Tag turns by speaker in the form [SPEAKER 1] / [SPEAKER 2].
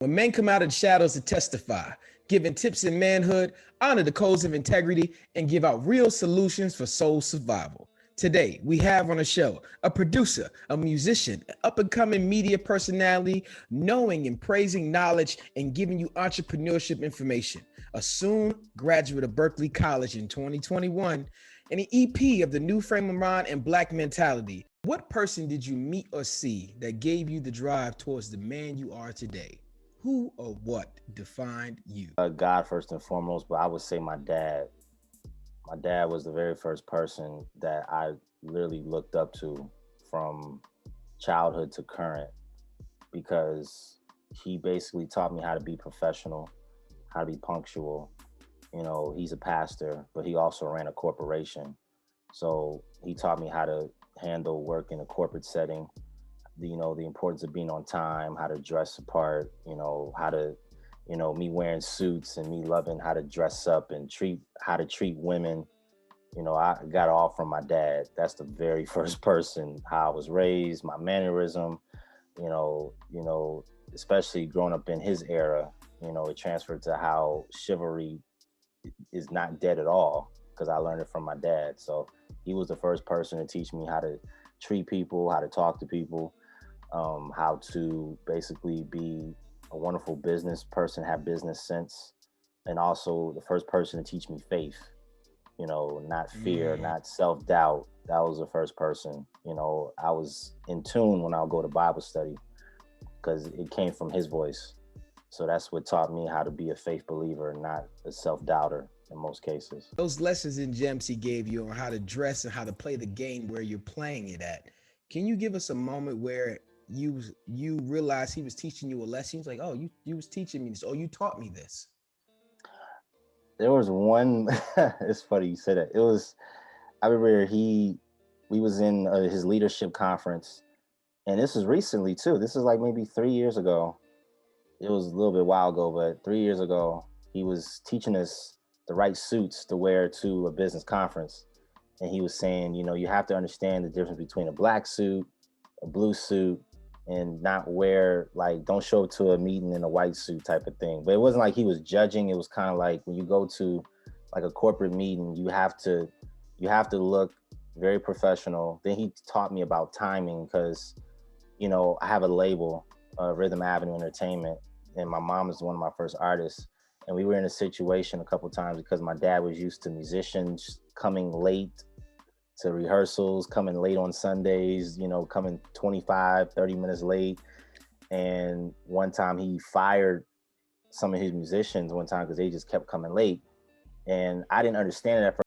[SPEAKER 1] When men come out of the shadows to testify, giving tips in manhood, honor the codes of integrity, and give out real solutions for soul survival. Today, we have on the show a producer, a musician, an up-and-coming media personality, knowing and praising knowledge and giving you entrepreneurship information, a soon graduate of Berkeley College in 2021, and an EP of the New Frame of Mind and Black Mentality. What person did you meet or see that gave you the drive towards the man you are today? Who or what defined you?
[SPEAKER 2] God first and foremost, but I would say my dad. My dad was the very first person that I literally looked up to from childhood to current, because he basically taught me how to be professional, how to be punctual. You know, he's a pastor, but he also ran a corporation. So he taught me how to handle work in a corporate setting, the importance of being on time, how to dress apart, how to, me wearing suits and me loving how to dress up and how to treat women. I got it all from my dad. That's the very first person, how I was raised, my mannerism, especially growing up in his era, it transferred to how chivalry is not dead at all, because I learned it from my dad. So he was the first person to teach me how to treat people, how to talk to people, how to basically be a wonderful business person, have business sense, and also the first person to teach me faith, not fear, not self-doubt. That was the first person. I was in tune when I would go to Bible study because it came from his voice. So that's what taught me how to be a faith believer, not a self-doubter in most cases.
[SPEAKER 1] Those lessons and gems he gave you on how to dress and how to play the game where you're playing it at. Can you give us a moment where you realized he was teaching you a lesson? He's like, oh, you was teaching me this, or you taught me this?
[SPEAKER 2] There was one, it's funny you said that. I remember we was in his leadership conference, and this was recently too. This is like maybe 3 years ago. It was a little bit while ago, but 3 years ago, he was teaching us the right suits to wear to a business conference. And he was saying, you have to understand the difference between a black suit, a blue suit, and not don't show up to a meeting in a white suit type of thing. But it wasn't like he was judging. It was kind of like when you go to like a corporate meeting, you have to look very professional. Then he taught me about timing because, I have a label, Rhythm Avenue Entertainment, and my mom is one of my first artists. And we were in a situation a couple of times because my dad was used to musicians coming late to rehearsals, coming late on Sundays, coming 25, 30 minutes late. And one time he fired some of his musicians one time because they just kept coming late. And I didn't understand it at first.